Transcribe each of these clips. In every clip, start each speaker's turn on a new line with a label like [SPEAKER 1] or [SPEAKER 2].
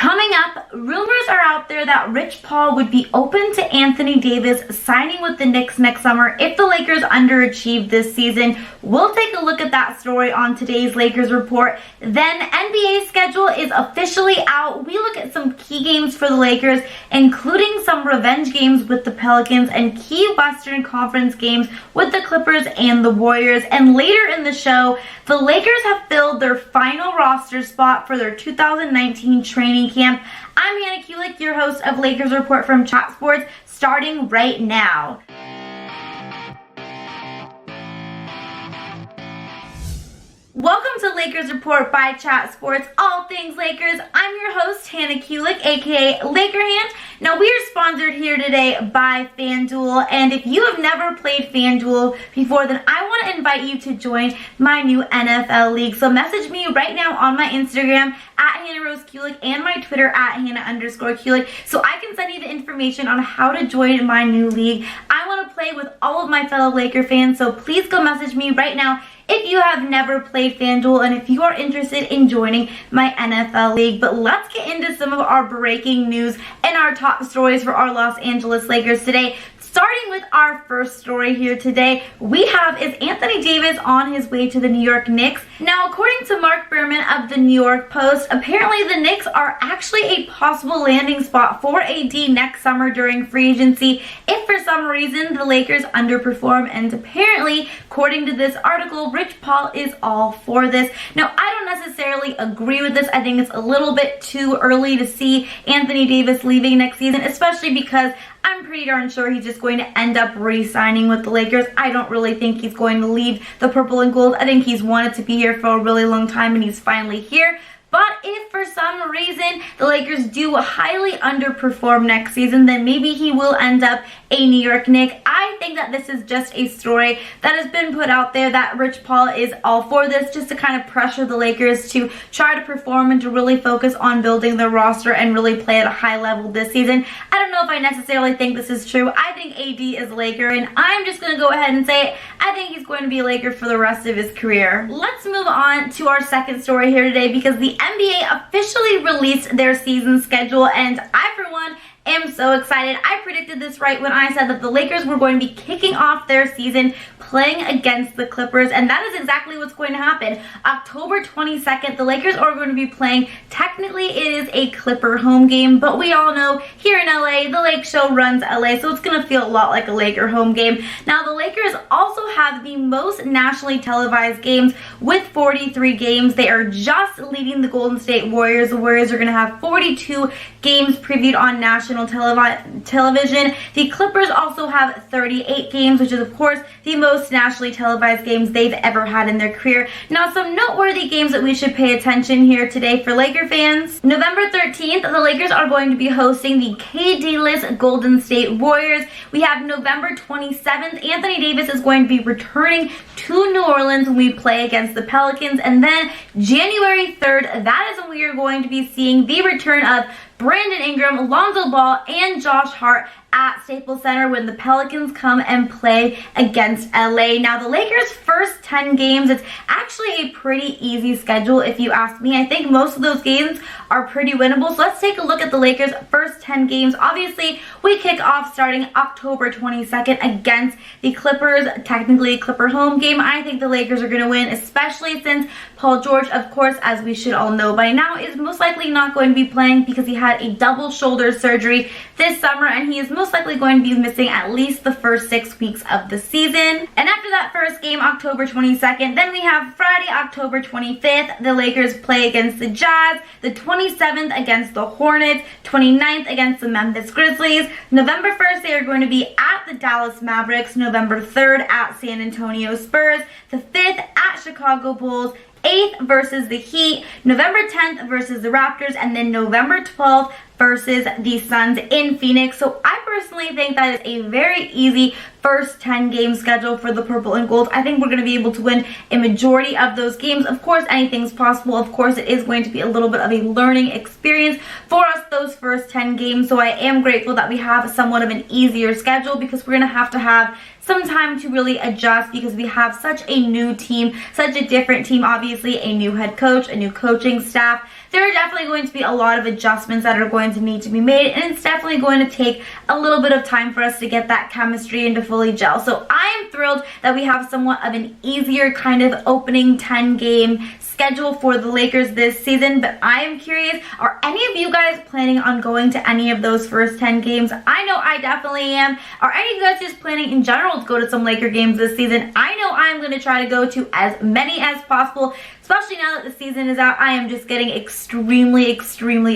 [SPEAKER 1] Coming up, rumors are out there that Rich Paul would be open to Anthony Davis signing with the Knicks next summer if the Lakers underachieve this season. We'll take a look at that story on today's Lakers Report. Then NBA schedule is officially out. We look at some key games for the Lakers, including some revenge games with the Pelicans and key Western Conference games with the Clippers and the Warriors. And later in the show, the Lakers have filled their final roster spot for their 2019 training camp. I'm Hannah Kulik, your host of Lakers Report from Chat Sports, starting right now. Welcome to Lakers Report by Chat Sports, all things Lakers. I'm your host, Hannah Kulik, aka Laker Hand. Now, we are sponsored here today by FanDuel, and if you have never played FanDuel before, then I want to invite you to join my new NFL league. So message me right now on my Instagram at Hannah Rose Kulik and my Twitter at Hannah_Kulik so I can send you the information on how to join my new league. I want to play with all of my fellow Laker fans, so please go message me right now if you have never played FanDuel and if you are interested in joining my NFL league. But let's get into some of our breaking news and our top stories for our Los Angeles Lakers today. Starting with our first story here today, we have, is Anthony Davis on his way to the New York Knicks? Now, according to Mark Berman of the New York Post, apparently the Knicks are actually a possible landing spot for AD next summer during free agency if for some reason the Lakers underperform. And apparently, according to this article, Rich Paul is all for this. Now, I don't necessarily agree with this. I think it's a little bit too early to see Anthony Davis leaving next season, especially because I'm pretty darn sure he's just going to end up re-signing with the Lakers. I don't really think he's going to leave the purple and gold. I think he's wanted to be here for a really long time and he's finally here. But if for some reason the Lakers do highly underperform next season, then maybe he will end up a New York Knick. I think that this is just a story that has been put out there that Rich Paul is all for this, just to kind of pressure the Lakers to try to perform and to really focus on building their roster and really play at a high level this season. I don't know if I necessarily think this is true. I think AD is a Laker, and I'm just going to go ahead and say it. I think he's going to be a Laker for the rest of his career. Let's move on to our second story here today, because the NBA officially released their season schedule, and I, for one, am so excited. I predicted this right when I said that the Lakers were going to be kicking off their season playing against the Clippers, and that is exactly what's going to happen. October 22nd, the Lakers are going to be playing. Technically, it is a Clipper home game, but we all know here in LA, the Lake Show runs LA, so it's going to feel a lot like a Laker home game. Now, the Lakers also have the most nationally televised games with 43 games. They are just leading the Golden State Warriors. The Warriors are going to have 42 games previewed on national television. The Clippers also have 38 games, which is, of course, the most nationally televised games they've ever had in their career. Now, some noteworthy games that we should pay attention here today for Laker fans. November 13th, the Lakers are going to be hosting the KD-less Golden State Warriors. We have November 27th, Anthony Davis is going to be returning to New Orleans when we play against the Pelicans. And then January 3rd, that is when we are going to be seeing the return of Brandon Ingram, Lonzo Ball, and Josh Hart at Staples Center when the Pelicans come and play against LA. Now, the Lakers' first 10 games, it's actually a pretty easy schedule if you ask me. I think most of those games are pretty winnable. So let's take a look at the Lakers' first 10 games. Obviously, we kick off starting October 22nd against the Clippers, technically a Clipper home game. I think the Lakers are going to win, especially since Paul George, of course, as we should all know by now, is most likely not going to be playing because he had a double shoulder surgery this summer, and he is most likely going to be missing at least the first 6 weeks of the season. And after that first game, October 22nd, then we have Friday, October 25th, the Lakers play against the Jazz, the 27th against the Hornets, 29th against the Memphis Grizzlies. November 1st, they are going to be at the Dallas Mavericks, November 3rd at San Antonio Spurs, the 5th at Chicago Bulls, 8th versus the Heat, November 10th versus the Raptors, and then November 12th versus the Suns in Phoenix. So I personally think that is a very easy first 10 game schedule for the Purple and Gold. I think we're going to be able to win a majority of those games. Of course, anything's possible. Of course, it is going to be a little bit of a learning experience for us those first 10 games. So I am grateful that we have somewhat of an easier schedule, because we're going to have some time to really adjust, because we have such a new team, such a different team, obviously, a new head coach, a new coaching staff. there are definitely going to be a lot of adjustments that are going to need to be made, and it's definitely going to take a little bit of time for us to get that chemistry and to fully gel. So I am thrilled that we have somewhat of an easier kind of opening 10-game schedule for the Lakers this season, but I am curious, are any of you guys planning on going to any of those first 10 games? I know I definitely am. Are any of you guys just planning in general to go to some Laker games this season? I know I'm going to try to go to as many as possible, especially now that the season is out. I am just getting extremely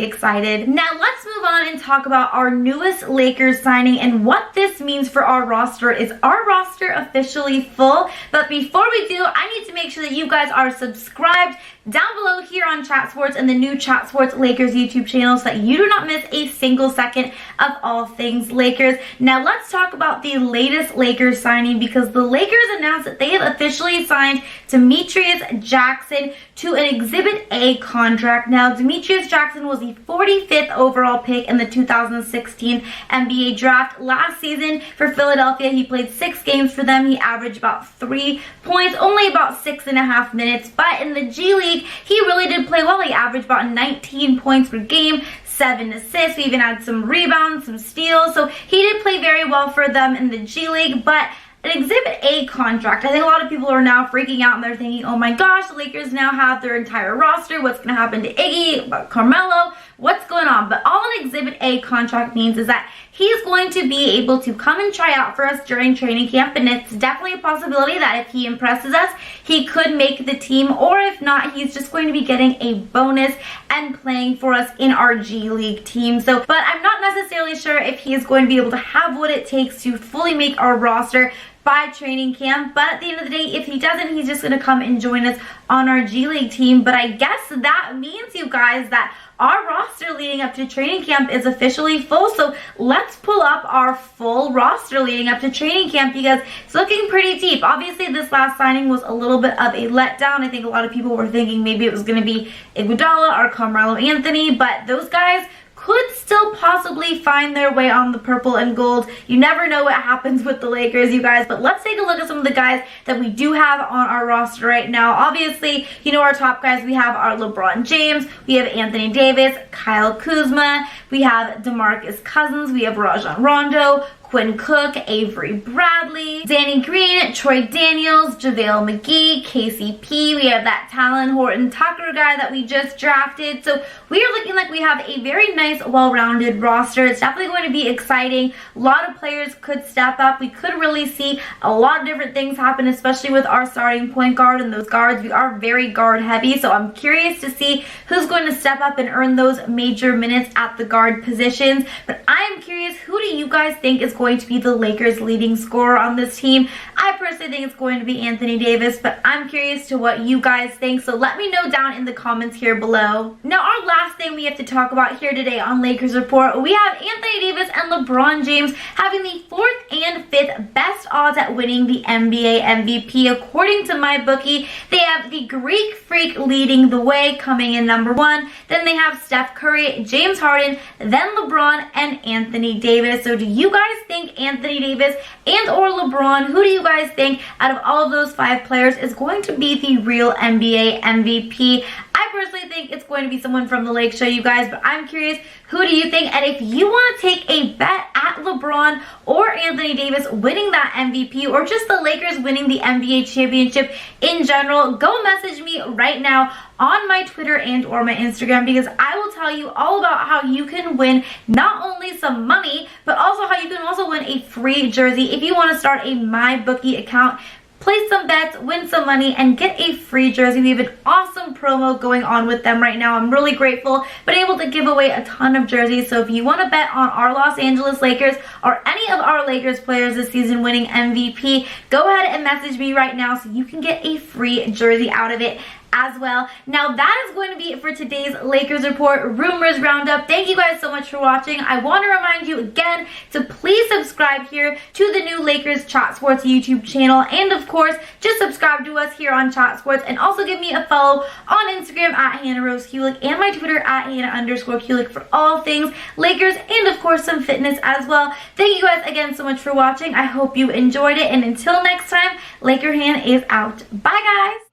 [SPEAKER 1] excited. Now let's move on and talk about our newest Lakers signing and what this means for our roster. Is our roster officially full? But before we do, I need to make sure that you guys are subscribed down below here on Chat Sports and the new Chat Sports Lakers YouTube channel so that you do not miss a single second of all things Lakers. Now let's talk about the latest Lakers signing, because the Lakers announced that they have officially signed Demetrius Jackson to an Exhibit A contract. Now Demetrius Jackson was the 45th overall pick in the 2016 NBA draft. Last season for Philadelphia, he played 6 games for them. He averaged about 3 points, only about 6.5 minutes, but in the G League, he really did play well. He averaged about 19 points per game, 7 assists. We even had some rebounds, some steals. So he did play very well for them in the G League, but an Exhibit A contract. I think a lot of people are now freaking out and they're thinking, oh my gosh, the Lakers now have their entire roster. What's going to happen to Iggy, Carmelo? What's going on? But all an Exhibit A contract means is that he's going to be able to come and try out for us during training camp, and it's definitely a possibility that if he impresses us, he could make the team, or if not, he's just going to be getting a bonus and playing for us in our G League team. So, but I'm not necessarily sure if he is going to be able to have what it takes to fully make our roster by training camp, but at the end of the day, if he doesn't, he's just going to come and join us on our G League team. But I guess that means, you guys, that our roster leading up to training camp is officially full. So let's pull up our full roster leading up to training camp, because it's looking pretty deep. Obviously, this last signing was a little bit of a letdown. I think a lot of people were thinking maybe it was going to be Iguodala or Carmelo Anthony, but those guys could still possibly find their way on the purple and gold. You never know what happens with the Lakers, you guys. But let's take a look at some of the guys that we do have on our roster right now. Obviously, you know, our top guys, we have our LeBron James, we have Anthony Davis, Kyle Kuzma, we have DeMarcus Cousins, we have Rajon Rondo, Quinn Cook, Avery Bradley, Danny Green, Troy Daniels, JaVale McGee, KCP. We have that Talon Horton Tucker guy that we just drafted. So we are looking like we have a very nice, well-rounded roster. It's definitely going to be exciting. A lot of players could step up. We could really see a lot of different things happen, especially with our starting point guard and those guards. We are very guard heavy, so I'm curious to see who's going to step up and earn those major minutes at the guard positions. But I am curious, who do you guys think is going to be the Lakers' leading scorer on this team? I personally think it's going to be Anthony Davis, but I'm curious to what you guys think, so let me know down in the comments here below. Now, our last thing we have to talk about here today on Lakers Report, we have Anthony Davis and LeBron James having the 4th and 5th best odds at winning the NBA MVP. According to MyBookie, they have the Greek Freak leading the way, coming in number 1. Then they have Steph Curry, James Harden, then LeBron, and Anthony Davis. So do you guys think Anthony Davis and or LeBron, who do you guys think out of all of those 5 players is going to be the real NBA MVP? I personally think it's going to be someone from the Lake Show, you guys, but I'm curious, who do you think? And if you want to take a bet at LeBron or Anthony Davis winning that MVP, or just the Lakers winning the NBA championship in general, go message me right now on my Twitter and or my Instagram, because I will tell you all about how you can win not only some money, but also how you can also win a free jersey if you want to start a MyBookie account. Place some bets, win some money, and get a free jersey. We have an awesome promo going on with them right now. I'm really grateful, but able to give away a ton of jerseys. So if you want to bet on our Los Angeles Lakers or any of our Lakers players this season winning MVP, go ahead and message me right now so you can get a free jersey out of it as well. Now that is going to be it for today's Lakers Report Rumors Roundup. Thank you guys so much for watching. I want to remind you again to please subscribe here to the new Lakers Chat Sports YouTube channel, and of course just subscribe to us here on Chat Sports, and also give me a follow on Instagram at Hannah Rose Kulik and my Twitter at Hannah_Kulik for all things Lakers, and of course some fitness as well. Thank you guys again so much for watching. I hope you enjoyed it, and until next time, Laker Hannah is out. Bye guys!